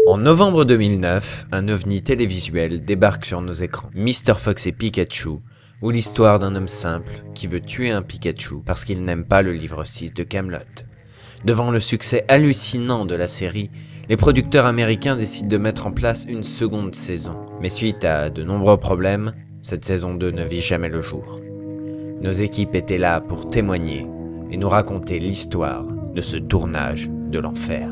En novembre 2009, un ovni télévisuel débarque sur nos écrans, Mr. Fox et Pikachu, ou l'histoire d'un homme simple qui veut tuer un Pikachu parce qu'il n'aime pas le livre 6 de Kaamelott. Devant le succès hallucinant de la série, les producteurs américains décident de mettre en place une seconde saison. Mais suite à de nombreux problèmes, cette saison 2 ne vit jamais le jour. Nos équipes étaient là pour témoigner et nous raconter l'histoire de ce tournage de l'enfer.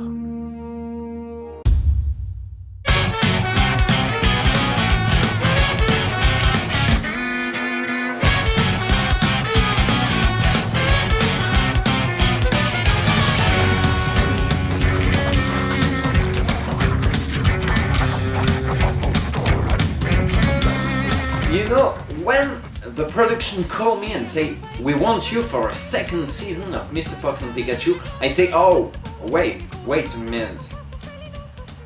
You know, when the production call me and say, we want you for a second season of Mr. Fox and Pikachu, I say, oh, wait a minute.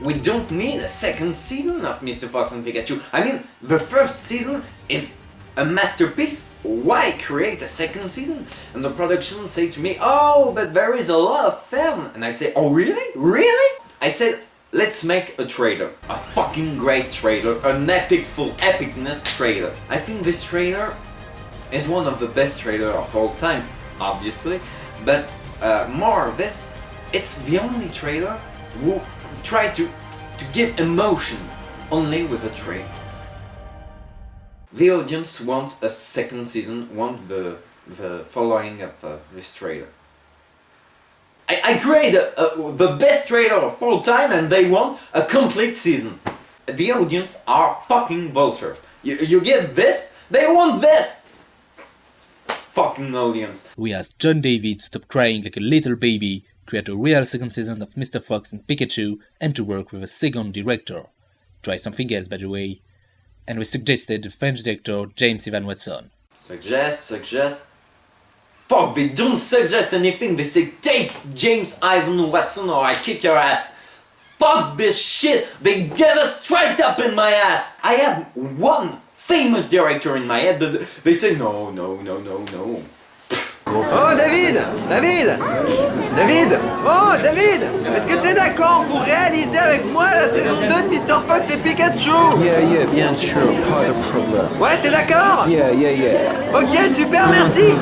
We don't need a second season of Mr. Fox and Pikachu. I mean, the first season is a masterpiece. Why create a second season? And the production say to me, oh, but there is a lot of film. And I say, oh, really? Really? I said, let's make a trailer. A fucking great trailer. An epic, full epicness trailer. I think this trailer is one of the best trailers of all time, obviously. But more of this, it's the only trailer who try to give emotion only with a trailer. The audience want a second season, want the following of this trailer. I create the best trailer of all time and they want a complete season. The audience are fucking vultures. You get this, they want this! Fucking audience. We asked John David to stop crying like a little baby, create a real second season of Mr. Fox and Pikachu, and to work with a second director. Try something else, by the way. And we suggested the French director James Ivan Watson. Suggest. Fuck, they don't suggest anything, they say take James Ivan Watson or I kick your ass. Fuck this shit, they get us straight up in my ass. I have one famous director in my head, but they say no. Oh David! Oh David! Est-ce que t'es d'accord pour réaliser avec moi la saison 2 de Mr. Fox et Pikachu? Yeah, bien sûr, pas de problème. Ouais, t'es d'accord? Yeah. Ok, super, merci!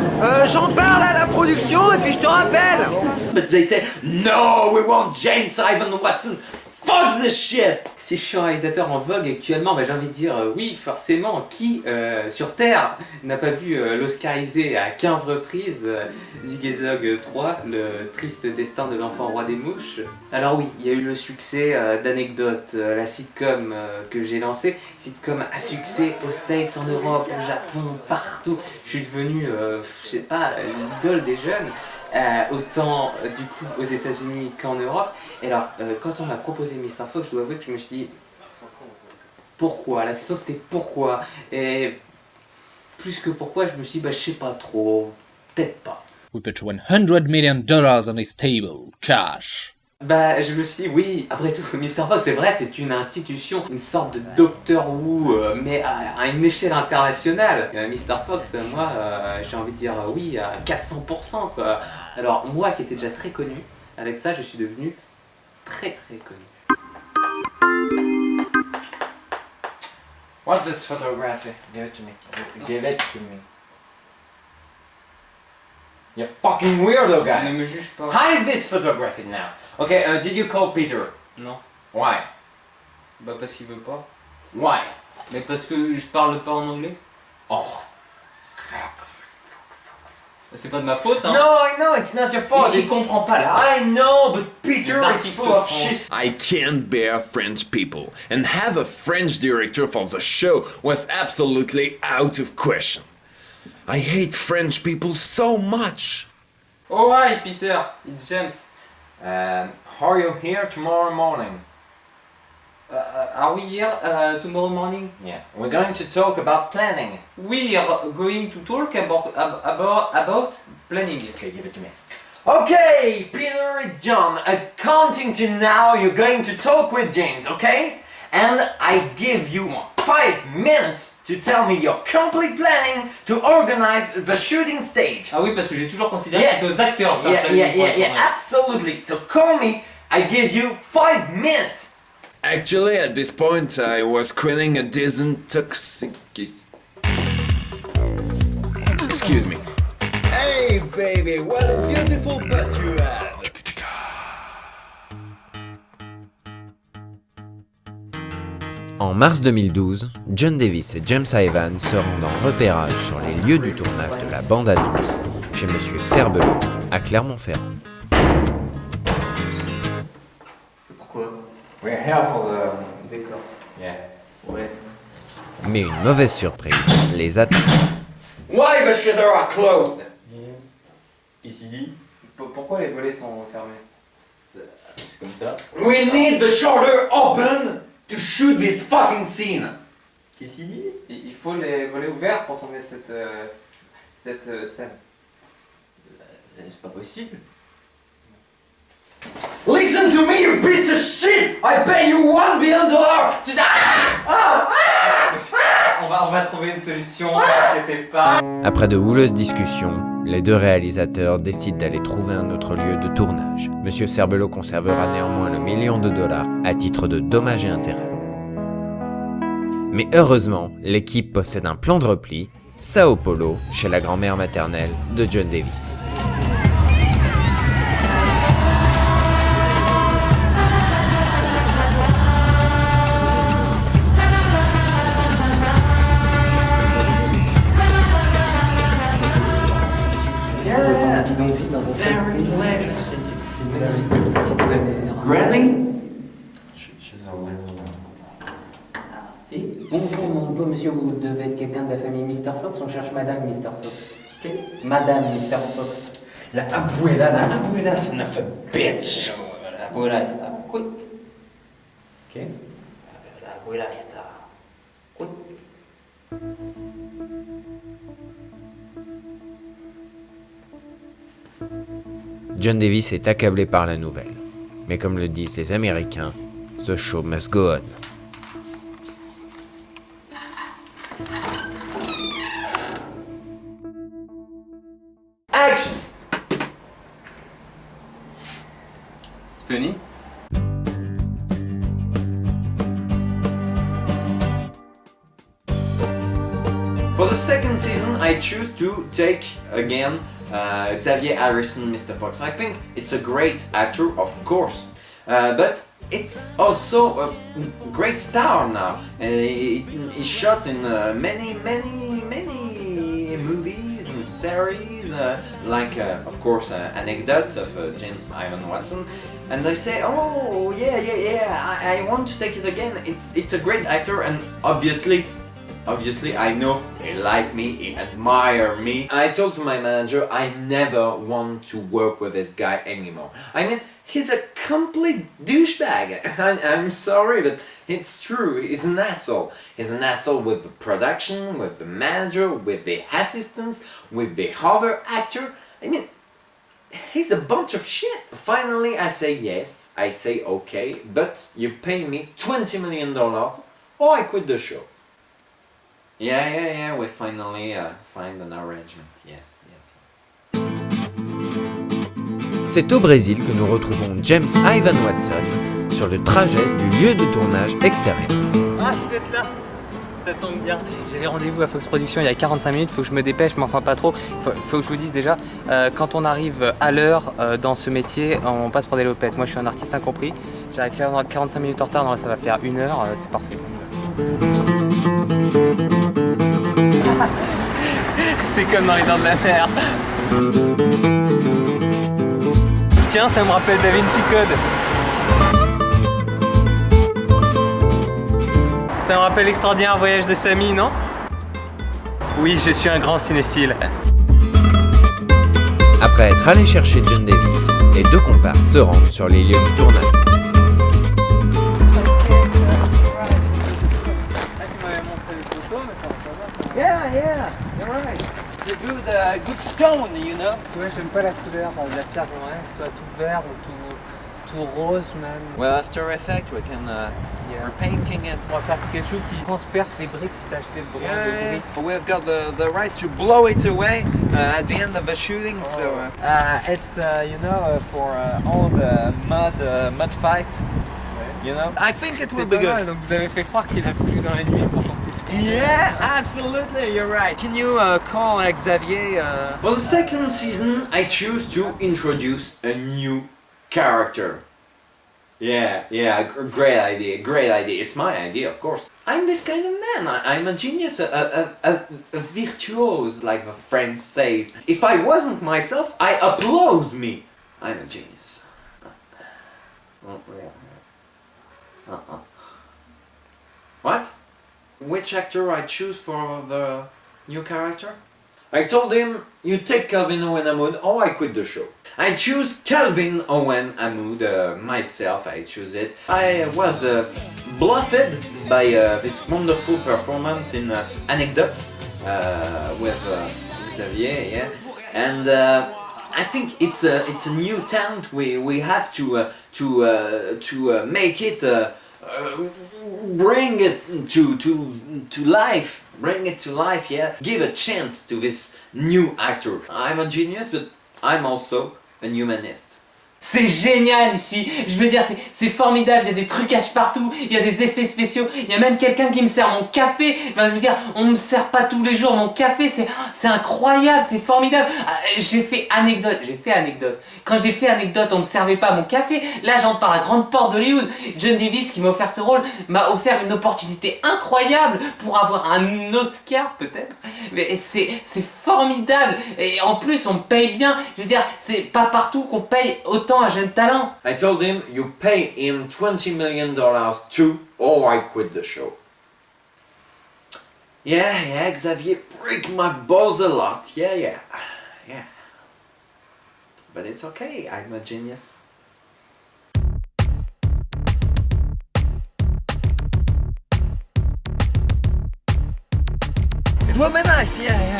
J'en parle à la production et puis je te rappelle! But they say no, we want James Ivan Watson. Fuck this shit! Si je suis un réalisateur en vogue actuellement, j'ai envie de dire oui, forcément, qui sur Terre n'a pas vu l'Oscarisé à 15 reprises Zig et Zog 3, le triste destin de l'enfant roi des mouches. Alors oui, il y a eu le succès d'Anecdote, la sitcom que j'ai lancée, sitcom à succès aux States, en Europe, au Japon, partout. Je suis devenu, je sais pas, l'idole des jeunes. Autant du coup aux États-Unis qu'en Europe. Et alors, quand on m'a proposé Mr. Fox, je dois avouer que je me suis dit pourquoi. La question c'était pourquoi. Et plus que pourquoi, je me suis dit je sais pas trop, peut-être pas. We put $100 million on his table, cash. Je me suis dit, oui, après tout, Mr. Fox, c'est vrai, c'est une institution, une sorte de Doctor Who, mais à une échelle internationale. Mr. Fox, moi, j'ai envie de dire oui à 400%, quoi. Alors, moi qui étais déjà très connu, avec ça, je suis devenu très connu. What's this photography? Give it to me. You fucking weirdo guy! Ne me juge pas. Hide this photography now! Okay, did you call Peter? Non. Why? Parce qu'il veut pas. Why? Mais parce que je parle pas en anglais. Oh, fuck. C'est pas de ma faute, hein. No, I know, it's not your fault. Il comprend pas là. I know, but Peter Les is artistes full of français. shit. I can't bear French people, and have a French director for the show was absolutely out of question. I hate French people so much. Oh hi Peter, it's James. Are you here tomorrow morning? Are we here tomorrow morning? Yeah. We're going to talk about planning. We are going to talk about planning. Okay, give it to me. Okay, Peter and John, counting to now, you're going to talk with James, okay? And I give you 5 minutes to tell me your complete planning to organize the shooting stage. Ah oui, parce que j'ai toujours considéré que c'était aux acteurs de faire Yeah, absolutely. So call me, I give you 5 minutes. Actually, at this point, I was quitting a disintoxication. Excuse me. Hey, baby, what a beautiful butt you have! En mars 2012, John Davis et James Ivan se rendent en repérage sur les lieux du tournage de la bande-annonce chez Monsieur Serbelot à Clermont-Ferrand. Pourquoi? We're here for the... Décor. Yeah. Ouais. Mais une mauvaise surprise les attend. Why the shutters are closed? Ici dit. Pourquoi les volets sont fermés? C'est comme ça. We need the shutter open to shoot this fucking scene. Qu'est-ce qu'il dit? Il faut les volets ouverts pour tourner cette scène. C'est pas possible. Listen to me, you piece of shit! I pay you $1 billion! On va trouver une solution, n'inquiétez pas. Après de houleuses discussions, les deux réalisateurs décident d'aller trouver un autre lieu de tournage. Monsieur Serbelot conservera néanmoins le $1 million à titre de dommages et intérêts. Mais heureusement, l'équipe possède un plan de repli, Sao Paulo, chez la grand-mère maternelle de John Davis. Bonjour mon beau monsieur, vous devez être quelqu'un de la famille Mr. Fox, on cherche Madame Mr. Fox. Madame Mr. Fox. La abuela, son of a bitch! La abuela está. Qui. Ok. La abuela está. Qui. John Davis est accablé par la nouvelle. Mais comme le disent les Américains, the show must go on. Action! C'est fini? For the second season, I choose to take again Xavier Harrison, Mr. Fox. I think it's a great actor, of course, but it's also a great star now. He's shot in many movies and series, like of course Anecdote of James Ivan Watson. And I say, oh yeah, I want to take it again. It's a great actor, and obviously I know he like me, he admire me. I told to my manager I never want to work with this guy anymore. I mean, he's a complete douchebag. I'm sorry, but it's true. He's an asshole. He's an asshole with the production, with the manager, with the assistants, with the other actor. I mean, he's a bunch of shit. Finally, I say yes. I say okay, but you pay me $20 million or I quit the show. Yeah, we finally find an arrangement. Yes. C'est au Brésil que nous retrouvons James Ivan Watson sur le trajet du lieu de tournage extérieur. Ah, vous êtes là? Ça tombe bien. J'avais rendez-vous à Fox Productions il y a 45 minutes, faut que je me dépêche, mais enfin pas trop. Faut que je vous dise déjà, quand on arrive à l'heure dans ce métier, on passe pour des lopettes. Moi je suis un artiste incompris, j'arrive 45 minutes en retard, donc là ça va faire 1 heure, c'est parfait. C'est comme dans les Dents de la Mer. Tiens, ça me rappelle Da Vinci Code. Ça me rappelle l'extraordinaire voyage de Samy, non? Oui, je suis un grand cinéphile. Après être allé chercher John Davis, les deux comparses se rendent sur les lieux du tournage. Yeah, you're right. It's a good stone, you know. Ouais, j'aime pas la couleur de la pierre, j'aimerais que ce soit tout vert ou tout rose même. Well, After Effects, we can we're painting it. On va faire quelque chose qui transperce les briques si t'as acheté le bronze de briques. We've got the right to blow it away at the end of the shooting, so it's for all the mud fight. you know? I think it will C'est be pas good. mal, donc vous avez fait croire qu'il a plu dans la nuit pour qu'on puisse... Yeah, absolutely, you're right. Can you call Xavier? For the second season, I choose to introduce a new character. Yeah, great idea. It's my idea, of course. I'm this kind of man. I'm a genius, a virtuose, like the French says. If I wasn't myself, I applause me. I'm a genius. What? Which actor I choose for the new character? I told him, you take Calvin Owen Hamoud or I quit the show. I choose Calvin Owen Hamoud, myself, I choose it. I was bluffed by this wonderful performance in Anecdote with Xavier, yeah. And I think it's a new talent. We have to make it, bring it to life. Bring it to life, yeah. Give a chance to this new actor. I'm a genius, but I'm also a humanist. C'est génial ici, je veux dire c'est formidable, il y a des trucages partout, il y a des effets spéciaux, il y a même quelqu'un qui me sert mon café, enfin, je veux dire on me sert pas tous les jours mon café, c'est incroyable, c'est formidable. J'ai fait anecdote, quand j'ai fait anecdote on me servait pas mon café, là j'entre par la grande porte d'Hollywood, John Davis qui m'a offert ce rôle m'a offert une opportunité incroyable pour avoir un Oscar peut-être, mais c'est formidable, et en plus on me paye bien, je veux dire c'est pas partout qu'on paye autant un jeune talent. I told him, you pay him $20 million too, or I quit the show. Yeah, Xavier break my balls a lot. Yeah. But it's okay, I'm a genius. It will be nice, yeah.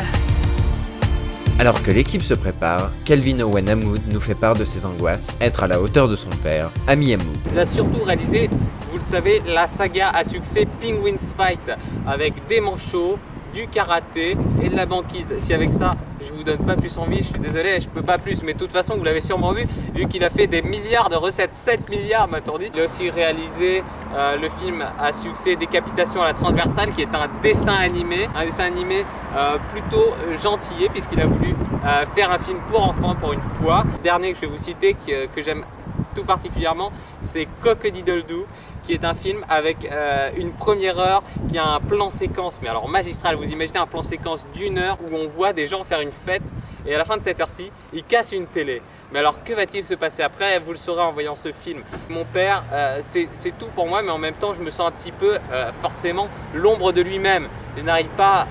Alors que l'équipe se prépare, Calvin Owen Hamoud nous fait part de ses angoisses, être à la hauteur de son père, Ami Hamoud. Il a surtout réalisé, vous le savez, la saga à succès Penguins Fight, avec des manchots, du karaté et de la banquise. Si avec ça, je vous donne pas plus envie, je suis désolé, je peux pas plus, mais de toute façon, vous l'avez sûrement vu qu'il a fait des milliards de recettes, 7 milliards m'a-t-on dit. Il a aussi réalisé le film à succès Décapitation à la transversale, qui est un dessin animé plutôt gentillé, puisqu'il a voulu faire un film pour enfants pour une fois. Le dernier que je vais vous citer, que j'aime tout particulièrement, c'est Cock-a-Doodle-Doo, qui est un film avec une première heure qui a un plan séquence, mais alors magistral. Vous imaginez un plan séquence d'1 heure où on voit des gens faire une fête et à la fin de cette heure-ci, ils cassent une télé. Mais alors que va-t-il se passer après? Vous le saurez en voyant ce film. Mon père, c'est tout pour moi, mais en même temps je me sens un petit peu forcément l'ombre de lui-même. Je n'arrive pas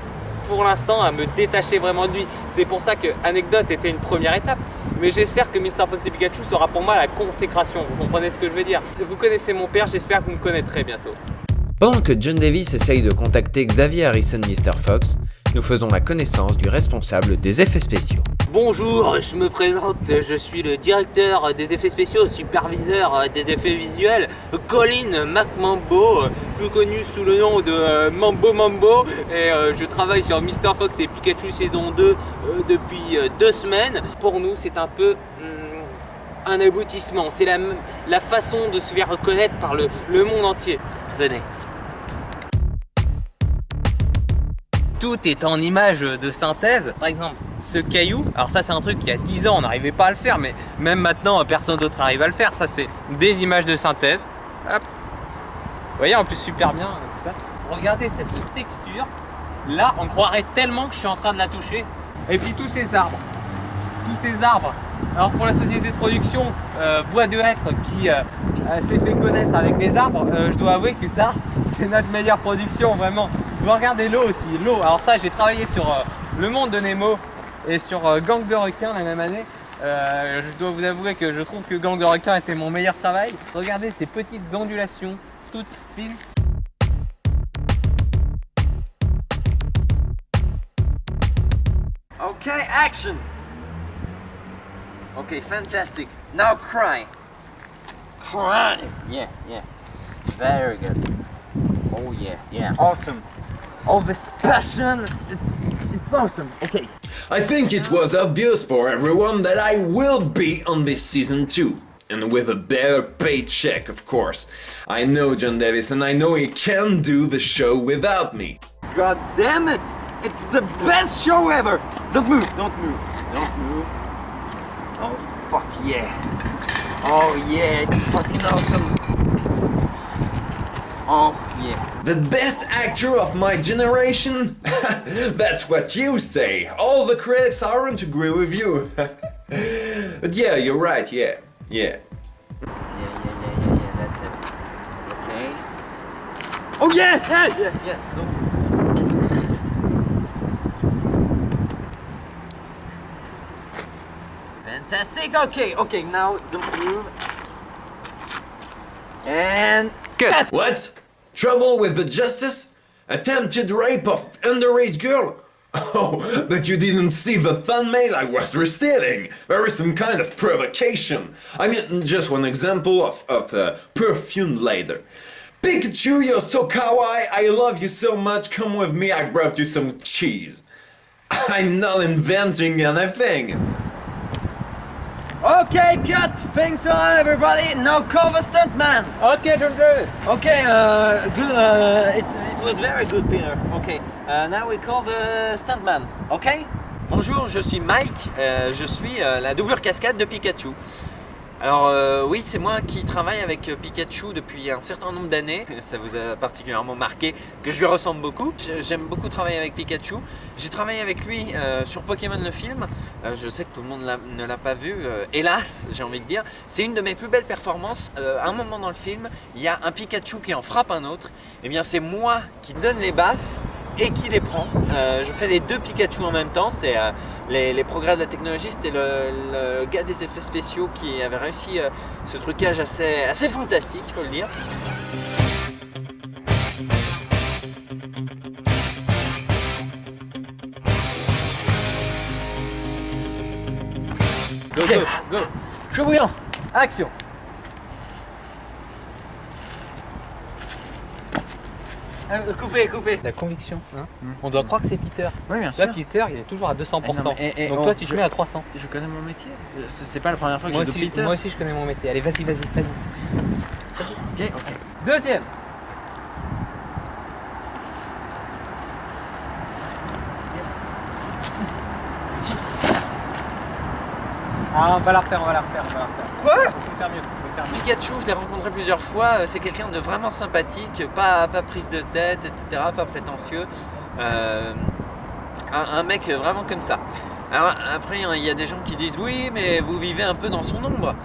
pour l'instant à me détacher vraiment de lui. C'est pour ça que Anecdote était une première étape. Mais j'espère que Mr. Fox et Pikachu sera pour moi la consécration. Vous comprenez ce que je veux dire? Vous connaissez mon père, j'espère que vous me connaîtrez bientôt. Pendant que John Davis essaye de contacter Xavier Harrison Mr. Fox, nous faisons la connaissance du responsable des effets spéciaux. Bonjour, je me présente, je suis le directeur des effets spéciaux, superviseur des effets visuels, Colin McMambo, plus connu sous le nom de Mambo, et je travaille sur Mr. Fox et Pikachu saison 2 depuis 2 semaines. Pour nous, c'est un peu un aboutissement, c'est la façon de se faire reconnaître par le monde entier. Venez. Tout est en image de synthèse. Par exemple, ce caillou, alors ça c'est un truc qui y a 10 ans on n'arrivait pas à le faire, mais même maintenant personne d'autre arrive à le faire. Ça c'est des images de synthèse. Hop. Vous voyez, en plus super bien tout ça. Regardez cette texture. Là on croirait tellement que je suis en train de la toucher. Et puis tous ces arbres. Alors pour la société de production Bois de Hêtre qui s'est fait connaître avec des arbres, je dois avouer que ça c'est notre meilleure production vraiment. Vous regardez l'eau aussi, l'eau. Alors ça j'ai travaillé sur Le Monde de Nemo et sur Gang de requins la même année. Je dois vous avouer que je trouve que Gang de requins était mon meilleur travail. Regardez ces petites ondulations toutes fines. Okay, action! Okay, fantastic. Now cry. Cry! Yeah. Very good. Oh yeah. Awesome. All this passion, it's awesome. Okay. I think it was obvious for everyone that I will be on this season too. And with a better paycheck, of course. I know John Davis, and I know he can do the show without me. God damn it! It's the best show ever! Don't move, don't move, don't move. Oh, fuck yeah. Oh yeah, it's fucking awesome. Oh yeah. The best actor of my generation? That's what you say. All the critics aren't agree with you. But yeah, you're right, yeah. Yeah, that's it. Okay. Oh yeah, yeah. No. Fantastic. Okay. Now don't move. And good. What? Trouble with the justice? Attempted rape of underage girl? Oh, but you didn't see the thumbnail I was receiving. There is some kind of provocation. I mean, just one example of perfumed leather. Pikachu, you're so kawaii, I love you so much, come with me, I brought you some cheese. I'm not inventing anything. Okay, cut. Thanks a lot, everybody. Now call the stuntman. Ok, John Davis. Okay, good. It was very good, Peter. Okay, now we call the stuntman. Okay. Bonjour, je suis Mike. Je suis la doublure cascade de Pikachu. Alors oui, c'est moi qui travaille avec Pikachu depuis un certain nombre d'années. Ça vous a particulièrement marqué que je lui ressemble beaucoup. J'aime beaucoup travailler avec Pikachu. J'ai travaillé avec lui sur Pokémon le film. Je sais que tout le monde ne l'a pas vu. Hélas, j'ai envie de dire. C'est une de mes plus belles performances. À un moment dans le film, il y a un Pikachu qui en frappe un autre. Et bien c'est moi qui donne les baffes et qui les prend. Je fais les deux Pikachu en même temps. C'est les progrès de la technologie. C'était le gars des effets spéciaux qui avait réussi ce trucage assez fantastique, il faut le dire. Go. Jeu bouillant. Action. Coupez. La conviction, hein. On doit croire que c'est Peter. Oui, bien Là, Peter, il est toujours à 200%. Donc toi, tu te mets à 300. Je connais mon métier. C'est pas la première fois que Moi je aussi, double Peter. moi aussi, je connais mon métier. Allez, vas-y. Ok. Deuxième. Ah, on va la refaire. Quoi? On peut faire mieux. Pikachu, je l'ai rencontré plusieurs fois, c'est quelqu'un de vraiment sympathique, pas prise de tête, etc., pas prétentieux. Un mec vraiment comme ça. Alors après, il y a des gens qui disent oui, mais vous vivez un peu dans son ombre.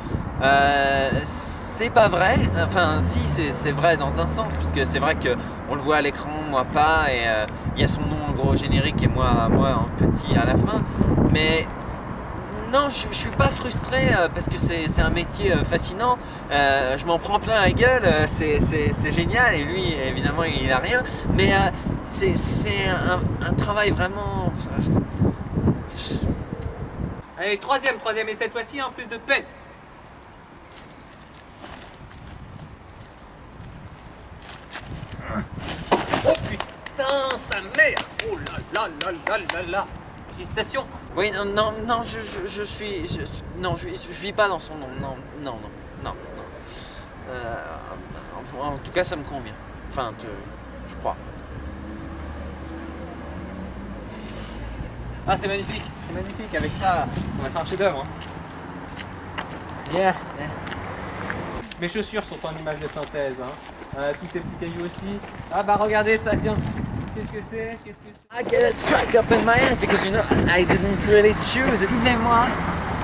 C'est pas vrai, enfin si, c'est vrai dans un sens, puisque c'est vrai qu'on le voit à l'écran, moi pas, et il y a son nom en gros générique et moi en petit à la fin. Mais non, je suis pas frustré parce que c'est un métier fascinant. Je m'en prends plein la gueule, c'est génial et lui évidemment il a rien. Mais c'est un travail vraiment. Allez, troisième, et cette fois-ci en plus de peps. Oh putain, sa mère. Oh là. Félicitations. Oui, non, je suis. Je vis pas dans son nom. Non. En tout cas, ça me convient. Enfin, je crois. Ah, c'est magnifique. Avec ça, on va faire un chef-d'œuvre. Yeah. Mes chaussures sont en image de synthèse. Tous ces petits cailloux aussi. Ah bah regardez ça, tiens. Qu'est-ce que c'est? I get a strike up in my ass because you know I didn't really choose it. Excusez-moi.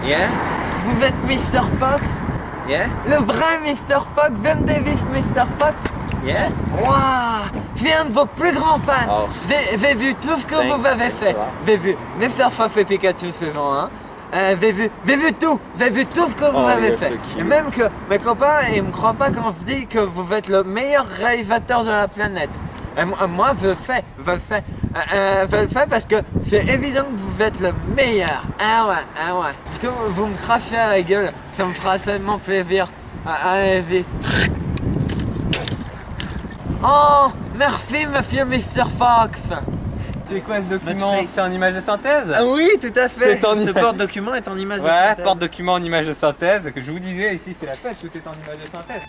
Yeah? Vous êtes Mr. Fox? Yeah? Le vrai Mr. Fox, John Davis Mr. Fox? Yeah? Waouh! Je suis un de vos plus grands fans. Oh. J'ai vu tout ce que vous avez fait. J'ai vu Mr. Fox et Pikachu suivant, hein. J'ai vu tout ce que vous avez fait. Et même que mes copains, ils me croient pas quand je dis que vous êtes le meilleur réalisateur de la planète. Et moi, je le fais parce que c'est évident que vous êtes le meilleur. Ah ouais. Parce que vous me crachez à la gueule, ça me fera tellement plaisir. Allez-y. Oh, merci monsieur Mr. Fox. C'est quoi ce document? Notre face. C'est en image de synthèse? Ah oui, tout à fait. C'est en Ce image. porte-document est en image de Ouais, synthèse. porte-document en image de synthèse, que je vous disais, ici c'est la fête, tout est en image de synthèse.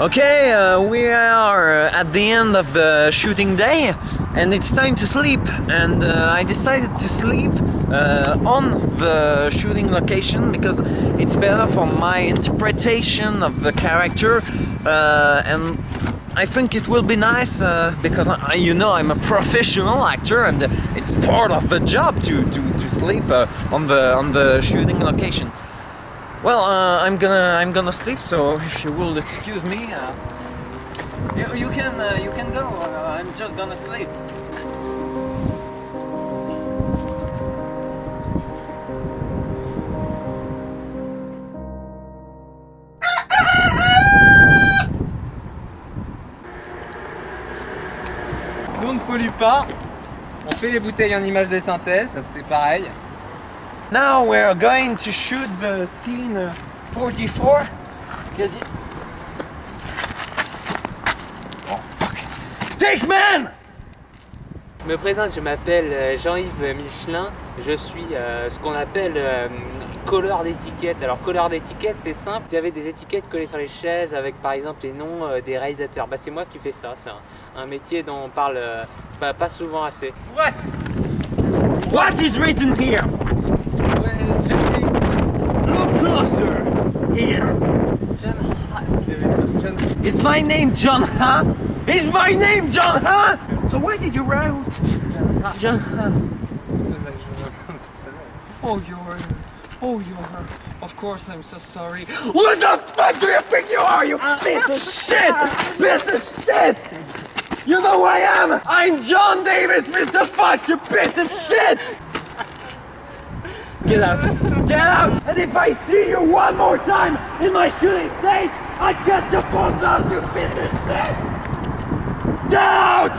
Okay, we are at the end of the shooting day and it's time to sleep. And I decided to sleep on the shooting location because it's better for my interpretation of the character. And I think it will be nice because you know I'm a professional actor and it's part of the job to sleep on the shooting location. Well, I'm gonna sleep. So if you will excuse me, you can go. I'm just gonna sleep. Nous on ne pollue pas, on fait les bouteilles en image de synthèse, c'est pareil. Now we're going to shoot the scene 44. Because it... Oh fuck! Steakman! Je me présente, je m'appelle Jean-Yves Michelin, je suis ce qu'on appelle colleur d'étiquette. Alors colleur d'étiquette c'est simple, vous avez des étiquettes collées sur les chaises avec par exemple les noms des réalisateurs. Bah, c'est moi qui fais ça, c'est un métier dont on parle pas souvent assez. What is written here? Look closer! Here! Is my name John Ha? Is my name John Ha? So why did you write John Ha? Oh, you're. Of course, I'm so sorry. What the fuck do you think you are, you piece of shit? Piece of shit! You know who I am? I'm John Davis, Mr. Fox, you piece of shit! Get out! Get out! And if I see you one more time in my shooting stage, I cut the phones out, you piece of shit! Get out!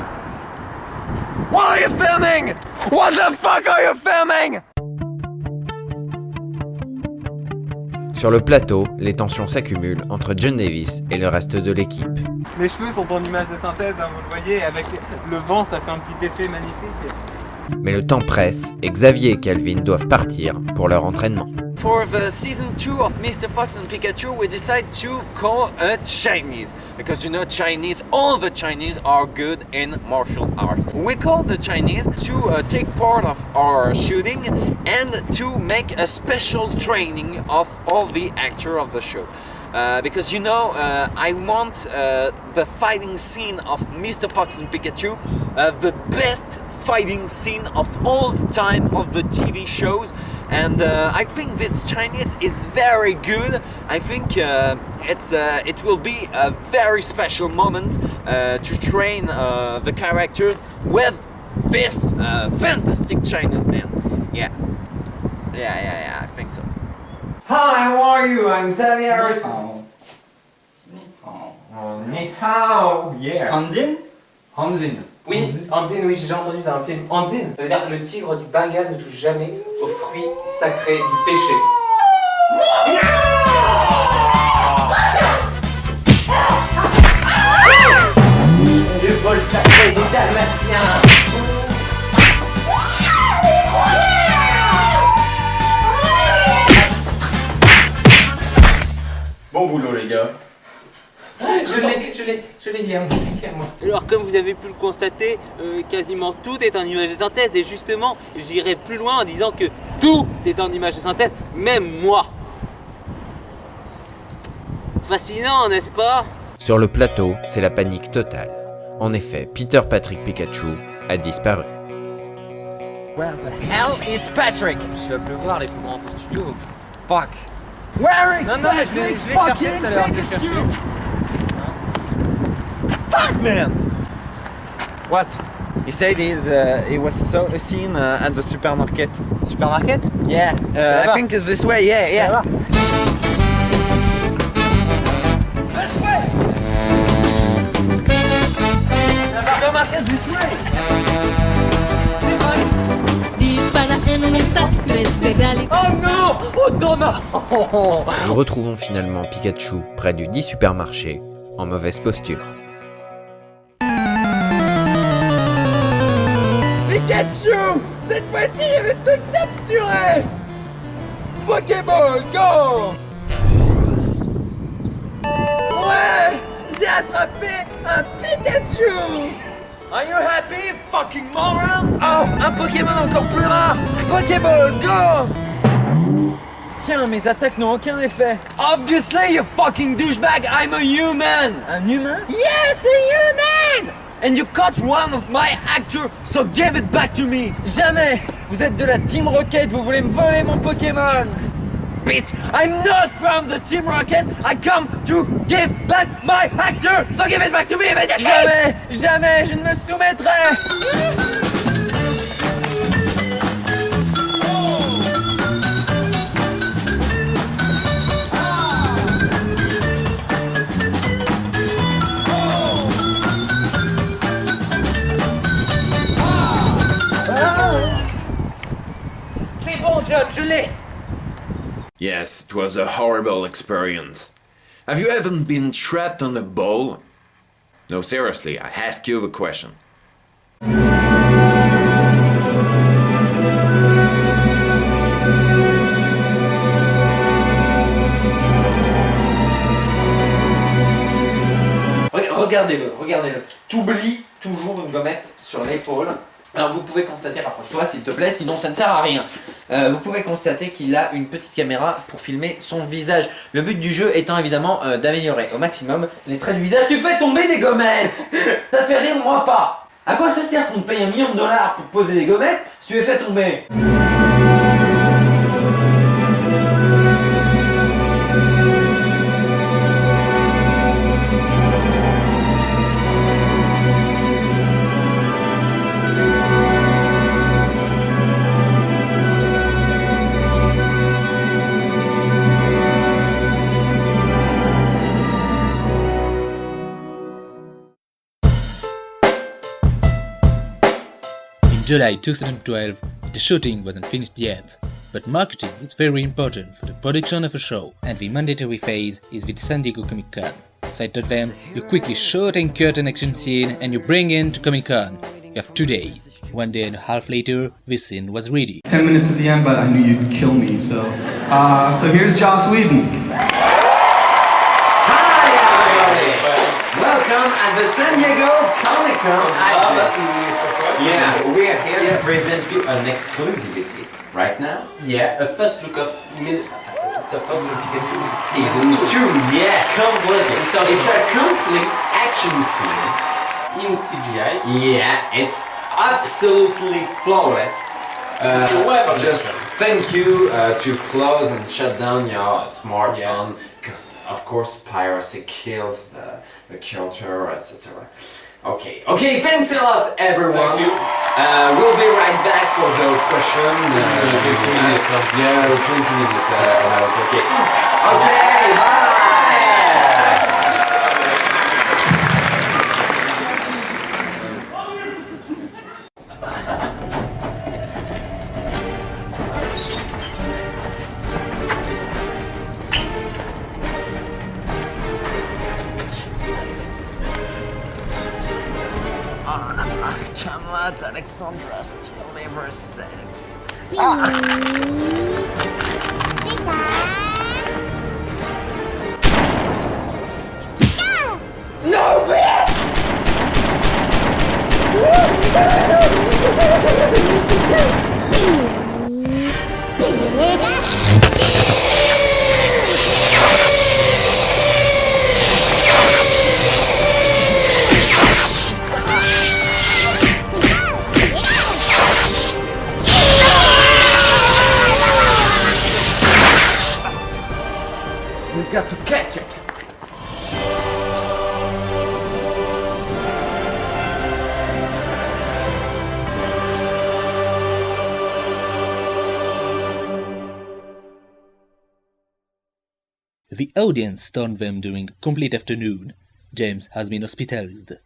What are you filming? What the fuck are you filming? Sur le plateau, les tensions s'accumulent entre John Davis et le reste de l'équipe. Mes cheveux sont en image de synthèse, hein, vous le voyez, avec le vent ça fait un petit effet magnifique. Mais le temps presse et Xavier et Calvin doivent partir pour leur entraînement. For the season 2 of Mr. Fox and Pikachu, we decide to call a Chinese. Because you know Chinese, all the Chinese are good in martial art. We call the Chinese to take part of our shooting and to make a special training of all the actors of the show. Because you know, I want the fighting scene of Mr. Fox and Pikachu, the best fighting scene of all time of the TV shows. And I think this Chinese is very good. I think it will be a very special moment to train the characters with this fantastic Chinese man. Yeah, I think so. Hi, how are you? I'm Xavier. Ni hao, yeah. Hanzin? Hanzin. Oui, Hanzin, oui, j'ai déjà entendu dans un film. Hanzin, ça veut dire le tigre du Bengale ne touche jamais aux fruits sacrés du péché. Le vol sacré des Dalmatiens. Bon boulot les gars. Je l'ai, il est à moi. Alors comme vous avez pu le constater, quasiment tout est en image de synthèse et justement j'irai plus loin en disant que tout est en image de synthèse, même moi. Fascinant, n'est-ce pas? Sur le plateau, c'est la panique totale. En effet, Peter Patrick Pikachu a disparu. Where the hell is Patrick? Il va pleuvoir, il faut me rentrer au studio. Fuck. Where is Non, mais je l'ai cherché tout à l'heure, je l'ai cherché. Fuck, man! What? He said he was seen at the supermarket. Supermarket? Yeah, I think it's this way. Yeah. Supermarket this way. Dispara en un instante de realidad. Oh no! Oh non, non. Nous retrouvons finalement Pikachu près du dit supermarché, en mauvaise posture. Pikachu! Cette fois-ci, je vais te capturer! Pokéball, go! Ouais! J'ai attrapé un Pikachu! Are you happy, fucking moron? Oh! Un Pokémon encore plus rare! Pokéball, go! Tiens, mes attaques n'ont aucun effet. Obviously, you fucking douchebag, I'm a human! Un humain? Yes, a human! And you caught one of my actors, so give it back to me! Jamais! Vous êtes de la Team Rocket, vous voulez me voler mon Pokémon! Bitch, I'm not from the Team Rocket, I come to give back my actor, so give it back to me immediately! Jamais! Jamais! Je ne me soumettrai! C'est bon, John, je l'ai! Yes, it was a horrible experience. Have you ever been trapped on a ball? No, seriously, I ask you a question. Regardez-le, regardez-le. T'oublies toujours une gommette sur l'épaule. Alors vous pouvez constater, rapproche-toi s'il te plaît, sinon ça ne sert à rien. Vous pouvez constater qu'il a une petite caméra pour filmer son visage. Le but du jeu étant évidemment d'améliorer au maximum les traits du visage. Tu fais tomber des gommettes. Ça te fait rire, moi pas. À quoi ça sert qu'on te paye $1 million pour poser des gommettes si tu les fais tomber? In July 2012, the shooting wasn't finished yet, but marketing is very important for the production of a show, and the mandatory phase is the San Diego Comic Con. So I told them, you quickly shoot and cut an action scene and you bring in to Comic Con. You have 2 days. 1 day and a half later, this scene was ready. 10 minutes at the end, but I knew you'd kill me, so here's Joss Whedon. Hi everybody! Welcome at the San Diego Comic Con. Yeah, we're here to present you an exclusivity right now. Yeah, a first look of Mr. Fox and Pikachu Season 2, yeah, completely. It's a complete action scene. in CGI. Yeah, it's absolutely flawless. Just thank you to close and shut down your smartphone, because of course piracy kills the culture, etc. Okay, thanks a lot everyone. Thank you. We'll be right back for the question. Yeah, 20 minutes. Okay, bye! Camelot, Alexandra, still never sex. No, bitch! We've got to catch it. The audience stormed them during a complete afternoon. James has been hospitalized.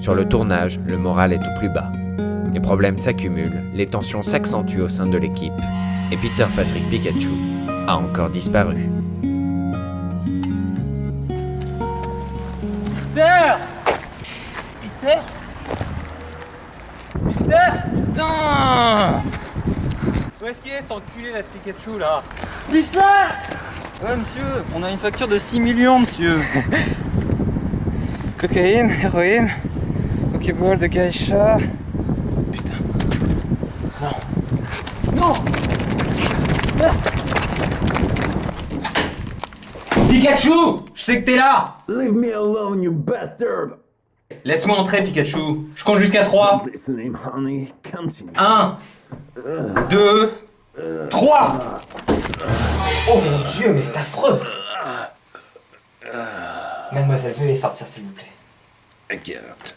Sur le tournage, le moral est au plus bas. Les problèmes s'accumulent, les tensions s'accentuent au sein de l'équipe, et Peter Patrick Pikachu a encore disparu. Peter Peter Peter Putain Où est-ce qu'il est cet enculé là, ce Pikachu là? Peter! Ouais, monsieur, on a une facture de 6 millions, monsieur. Cocaïne, héroïne, Pokéball de geisha. Putain. Non! Pikachu! Je sais que t'es là! Leave me alone, you bastard! Laisse-moi entrer, Pikachu. Je compte jusqu'à 3. Listening, honey. Continue. 1, 2, 3! Oh mon Dieu, mais c'est affreux! Mademoiselle, veuillez sortir s'il vous plaît. Get out.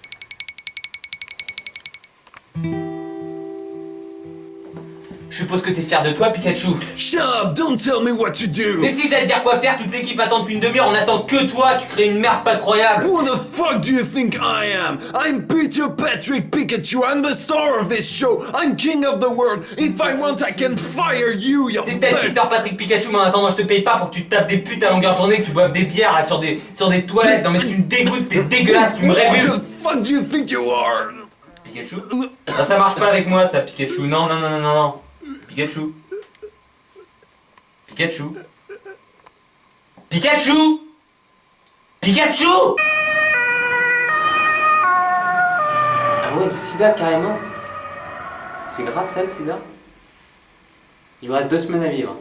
Je suppose que t'es fier de toi, Pikachu. Shut up! Don't tell me what to do! Mais si j'allais te dire quoi faire, toute l'équipe attend depuis une demi-heure, on attend que toi, tu crées une merde pas croyable. Who the fuck do you think I am? I'm Peter Patrick Pikachu. I'm the star of this show. I'm king of the world. If I want, I can fire you, you T'es peut-être Peter Patrick Pikachu, mais en attendant, je te paye pas pour que tu te tapes des putes à longueur de journée, que tu boives des bières là, sur des toilettes. Non mais tu me dégoûtes, t'es dégueulasse, tu me Who révulses. the fuck do you think you are? Pikachu? Ça marche pas avec moi ça, Pikachu. Non, non, non, non, non, non. Pikachu. Pikachu. Pikachu! Pikachu! Ah ouais, le sida carrément. C'est grave ça le sida? Il me reste 2 semaines à vivre.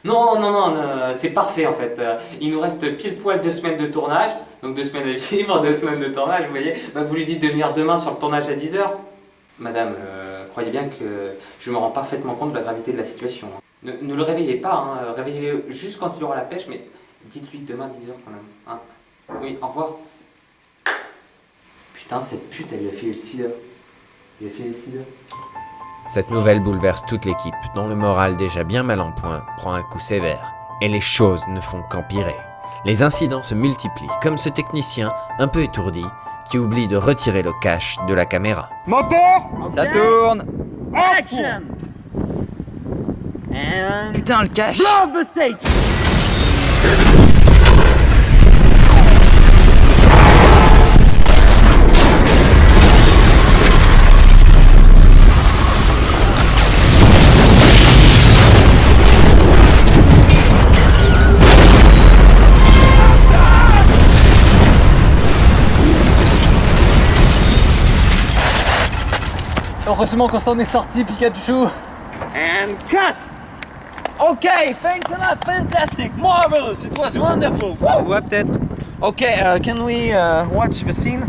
Non, non, non, c'est parfait en fait. Il nous reste pile poil 2 semaines de tournage. Donc 2 semaines à vivre, 2 semaines de tournage, vous voyez. Bah, vous lui dites de venir demain sur le tournage à 10h. Madame, croyez bien que je me rends parfaitement compte de la gravité de la situation. Ne le réveillez pas, hein. Réveillez-le juste quand il aura la pêche, mais dites-lui demain 10h quand même. Hein. Oui, au revoir. Putain, cette pute, elle lui a fait le sida. Elle lui a fait le sida. Cette nouvelle bouleverse toute l'équipe, dont le moral déjà bien mal en point prend un coup sévère. Et les choses ne font qu'empirer. Les incidents se multiplient, comme ce technicien, un peu étourdi, qui oublie de retirer le cache de la caméra. Moteur! Ça tourne! Action! And Putain, le cache! blow the stage! Heureusement qu'on s'en est sorti, Pikachu. And cut! Okay, thanks a lot, fantastic, marvelous, it was wonderful. Woo! Ouais, peut-être. Okay, can we watch the scene?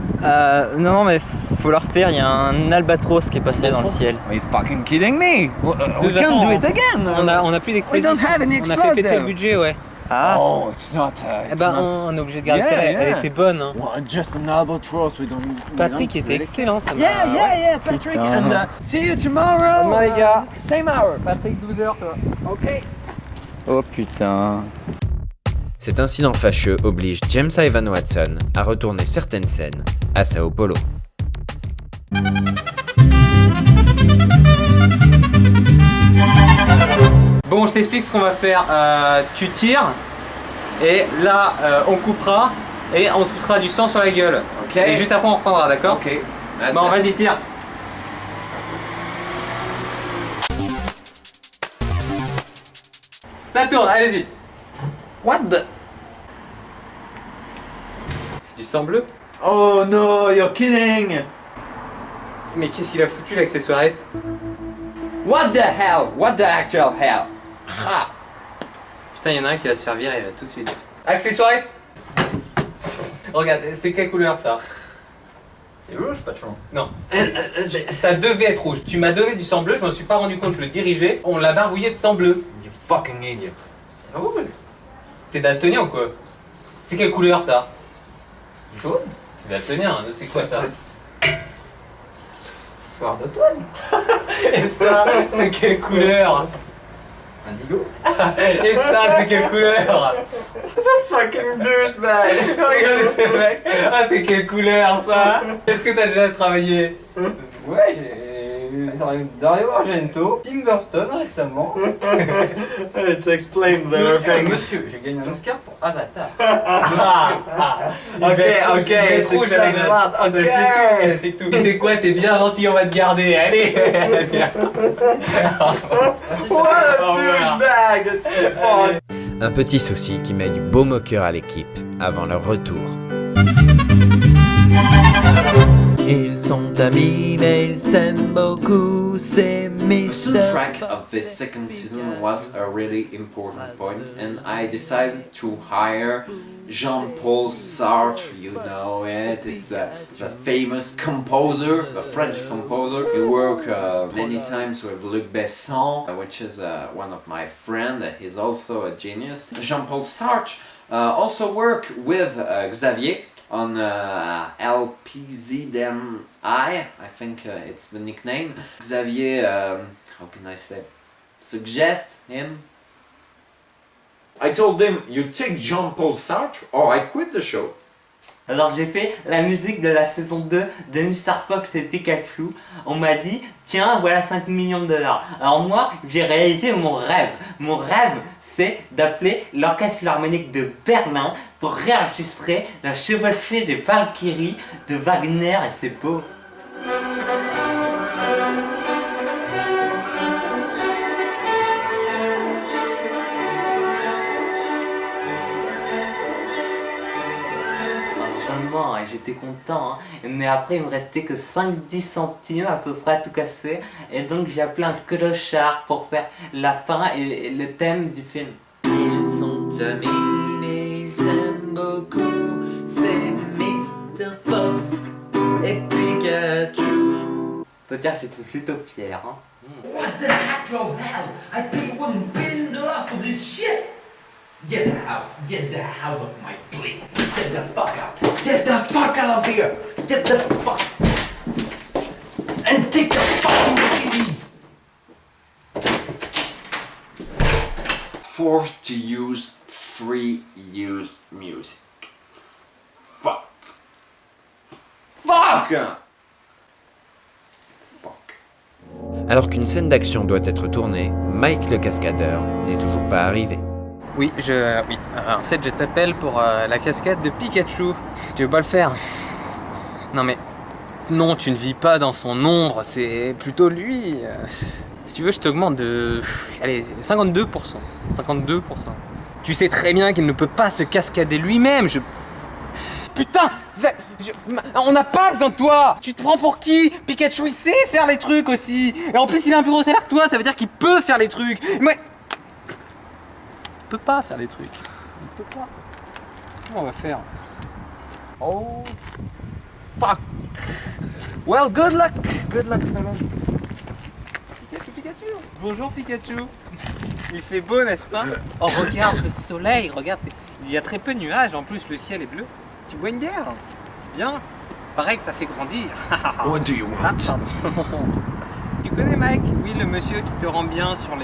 Non, mais faut le refaire, il y a un albatros qui est passé dans le ciel. Are you fucking kidding me? We toute façon, can't do it again. On a plus We d'explosion. don't have any On a fait péter le explosive. budget, ouais. Ah, Oh, it's not. Eh ben, on est obligé de garder Yeah, ça, elle yeah. était bonne. Hein. Well, just an albatross. We don't. Patrick était excellent, ça m'a... Yeah, yeah, yeah, Patrick. Putain. And see you tomorrow. Demain, les gars. Same hour. Patrick, 12h, toi. Okay. oh putain. Cet incident fâcheux oblige James Ivan Watson à retourner certaines scènes à Sao Paulo. Bon, je t'explique ce qu'on va faire. Tu tires, et là, on coupera, et on te foutra du sang sur la gueule. Ok. Et juste après, on reprendra, d'accord? Okay. Bon, vas-y, tire. Ça tourne, allez-y. What the? C'est du sang bleu. Oh no, you're kidding. Mais qu'est-ce qu'il a foutu, l'accessoiriste? What the hell? What the actual hell? Putain, il y en a un qui va se faire virer là tout de suite. Accessoiriste. Regarde, c'est quelle couleur ça? C'est rouge, patron. Non. Ça devait être rouge. Tu m'as donné du sang bleu, je m'en suis pas rendu compte, je le dirigeais, on l'a barbouillé de sang bleu. You fucking idiot. Rouge. T'es daltonien ou quoi? C'est quelle couleur ça? Jaune? C'est daltonien, hein. C'est quoi ça? Soir d'automne. Et ça, c'est quelle couleur? Indigo. Et ça, c'est quelle couleur? Fucking douchebag. Regardez ce mec. Ah, c'est quelle couleur ça? Est-ce que t'as déjà travaillé? Ouais, j'ai Dario Argento, Tim Burton récemment. Let's explain everything. Monsieur, j'ai gagné un Oscar pour Avatar. Ok, it's explain a lot. Ok. Tu sais quoi, t'es bien gentil, on va te garder, allez. What a douchebag! It's fun. Un petit souci qui met du baume au cœur à l'équipe avant leur retour. Ils sont amis mais ils s'aiment beaucoup, c'est The Mr. soundtrack of this second season was a really important point, and I decided to hire Jean-Paul Sartre. You know it. It's the famous composer, the French composer. He worked many times with Luc Besson, which is one of my friends. He's also a genius. Jean-Paul Sartre also worked with Xavier on LPZNI, I think it's the nickname. Xavier, how can I say, suggest him. I told him, you take Jean-Paul Sartre or I quit the show. Alors j'ai fait la musique de la saison 2 de Mr. Fox et Pikachu. On m'a dit, tiens, voilà 5 millions de $. Alors moi, j'ai réalisé mon rêve. Mon rêve, c'est d'appeler l'Orchestre Philharmonique de Berlin pour réenregistrer la chevauchée des Valkyries de Wagner, et c'est beau. Vraiment, j'étais content, hein. Mais après il me restait que 5-10 centimes à peu près à tout casser, et donc j'ai appelé un clochard pour faire la fin et le thème du film. Ils sont amis mais ils s'aiment beaucoup, c'est Mr. Fox et Pikachu. Faut dire que j'étais plutôt fier, hein. What the actual hell? I paid $1 billion for this shit! Get the hell of my place! Get the fuck out! Get the fuck out of here! Get the fuck! And take the fucking CD! Forced to use free use music. Fuck. Fuck! Alors qu'une scène d'action doit être tournée, Mike le cascadeur n'est toujours pas arrivé. Oui, en fait, je t'appelle pour la cascade de Pikachu. Tu veux pas le faire? Non mais... Non, tu ne vis pas dans son ombre, c'est plutôt lui. Si tu veux, je t'augmente de... Allez, 52%. 52%. Tu sais très bien qu'il ne peut pas se cascader lui-même, Putain, on n'a pas besoin de toi. Tu te prends pour qui? Pikachu, il sait faire les trucs aussi. Et en plus, il a un plus gros salaire que toi, ça veut dire qu'il peut faire les trucs. Mais... Il peut pas faire les trucs. Il peut pas. Comment on va faire? Oh... Fuck. Well, good luck. Good luck, fella. Pikachu. Bonjour, Pikachu. Il fait beau, n'est-ce pas? Oh, regarde ce soleil, regarde. Il y a très peu de nuages, en plus, le ciel est bleu. Tu bois une bière? C'est bien. Pareil que ça fait grandir. What do you want? Ah, pardon. Tu connais Mike? Oui, le monsieur qui te rend bien sur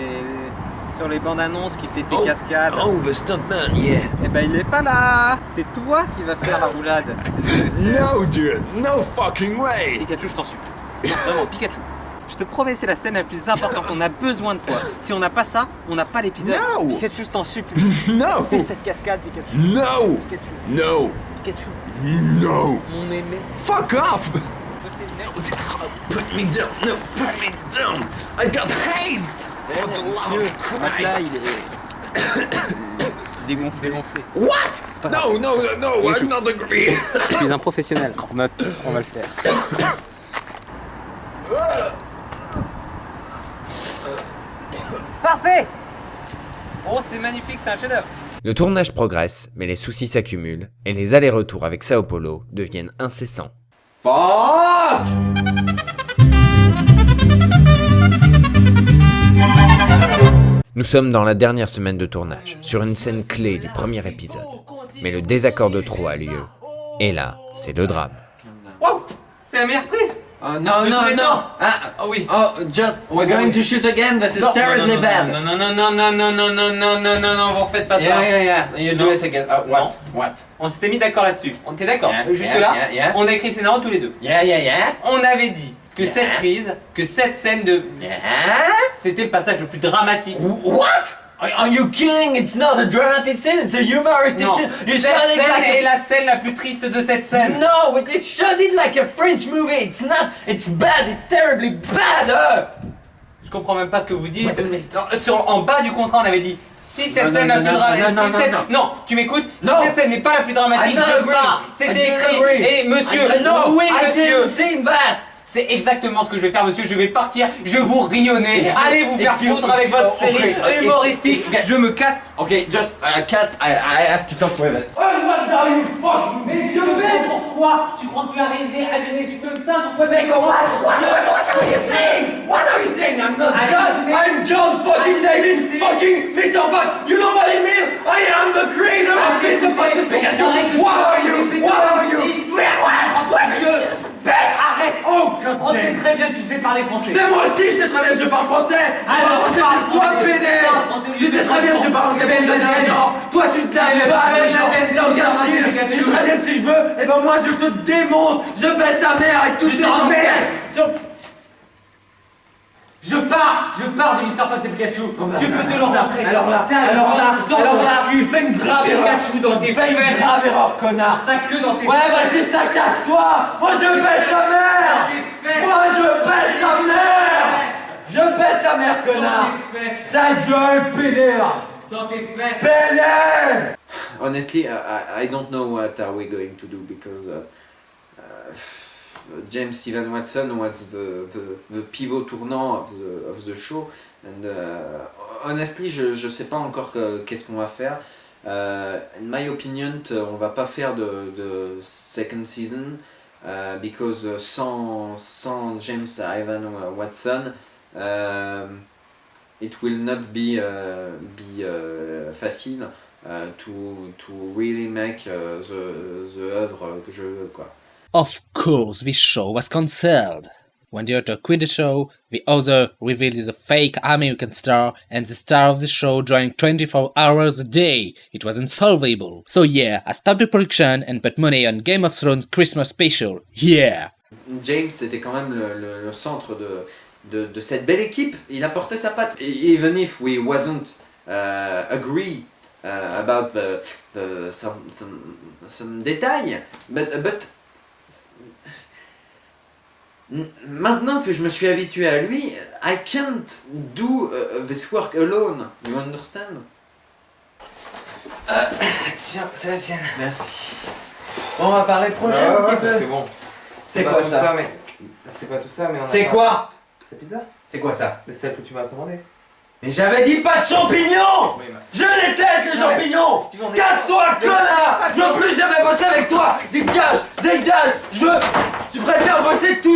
les bandes annonces, qui fait tes cascades. Oh, the stuntman, yeah. Eh ben, il est pas là. C'est toi qui vas faire la roulade. No, dude. No fucking way. Pikachu, je t'en supplie. Non, vraiment, Pikachu. Je te promets, c'est la scène la plus importante. On a besoin de toi. Si on n'a pas ça, on n'a pas l'épisode. No. Pikachu, je t'en supplie. No. Fais cette cascade, Pikachu. No. Pikachu. No. Pikachu. No. Mon aimé. Fuck off. Put me down. No, put me down. I got AIDS. What's a lot of Christ? Là, il est dégonflé. What? No, no, no, I'm not agree. Je suis un professionnel. Note, on va le faire. Parfait. Oh, c'est magnifique, c'est un chef-d'œuvre. Le tournage progresse, mais les soucis s'accumulent, et les allers-retours avec Sao Paulo deviennent incessants. Fuck! Nous sommes dans la dernière semaine de tournage, sur une scène clé du premier épisode. Mais le désaccord de trop a lieu. Et là, c'est le drame. Wow, c'est la meilleure prise. Oh, no, no, no! Oh oui. Oh, just, we're going to shoot again, this is terribly bad! Non, non, non, non, non, non, non, non, non, non, non, vous refaites pas ça. Yeah, you do it again. Non. What? On s'était mis d'accord là-dessus. On était d'accord. Yeah, Jusque-là, yeah. on a écrit le scénario tous les deux. Yeah. On avait dit que cette prise, que cette scène de... C'était le passage le plus dramatique. What? Are you kidding? It's not a dramatic scene, it's a humoristic Non, scene. You cette shot it scène like est la scène la plus triste de cette scène. No, but it shot it like a French movie. It's not. It's bad. It's terribly bad. Je comprends même pas ce que vous dites. En bas du contrat, on avait dit si cette scène la plus dramatique. Non, tu m'écoutes. Si cette scène n'est pas la plus dramatique, je pars. C'était écrit. Et monsieur, oui, monsieur. C'est exactement ce que je vais faire, monsieur. Je vais partir. Je vous rayonner. Allez vous faire foutre avec votre série humoristique. Je me casse. Okay, just cut. I have to talk with it. Oh, what are you fucking... Mais pourquoi tu crois que tu as réalisé ce comme ça? Pourquoi tu... What are you saying? What are you saying? I'm not done. I'm John fucking Davis fucking Mr. Fox. You know what I mean? I am the creator of Mr. Fox and Pikachu. What are you? Arrête! Oh, on sait très bien que tu sais parler français. Mais moi aussi, je sais très bien que je parle français. Alors, toi, pédé. Tu sais très bien que je parle anglais. Genre, toi, tu te laves pas les gens dans le style. Je sais très bien que si je veux, et ben moi, je te démonte. Je baisse ta mère avec toutes tes emmerdes. Je pars de Mr. Fox et Pikachu. Tu peux te lancer après. Alors là, tu fais une grave erreur. Pikachu dans tes fesses. Une grave erreur, connard. Ça que dans tes fesses. Ouais, vas-y, ça casse-toi. Moi, je baisse ta mère. Je baisse ta mère, connard. Sa gueule, pédé, là. Dans tes fesses. Pédé. Honestly, I don't know what are we going to do because James Steven Watson was the pivot tournant of the show, and honestly, je sais pas encore qu'est-ce qu'on va faire. In my opinion, on va pas faire de second season because sans James Ivan Watson, it will not be facile to really make the œuvre que je veux, quoi. Of course, this show was cancelled. When the author quit the show, the author revealed he's a fake American star, and the star of the show drank 24 hours a day. It was unsolvable. So yeah, I stopped the production and put money on Game of Thrones Christmas special. Yeah! James était quand même le centre de cette belle équipe. Il apportait sa patte. Even if we wasn't agree about some détails, but maintenant que je me suis habitué à lui, I can't do this work alone. You understand? Tiens, c'est la tienne. Merci. On va parler projet un petit peu. Parce que bon, c'est quoi ça? C'est pas tout ça, mais on a C'est pas- quoi? C'est pizza. C'est quoi ça? C'est celle que tu m'as commandée. Mais j'avais dit pas de champignons! Oui, bah. Je déteste les champignons! si tu veux, on est- Casse-toi, connard! Je veux plus jamais bosser avec toi! Dégage! Je veux... Tu préfères bosser tout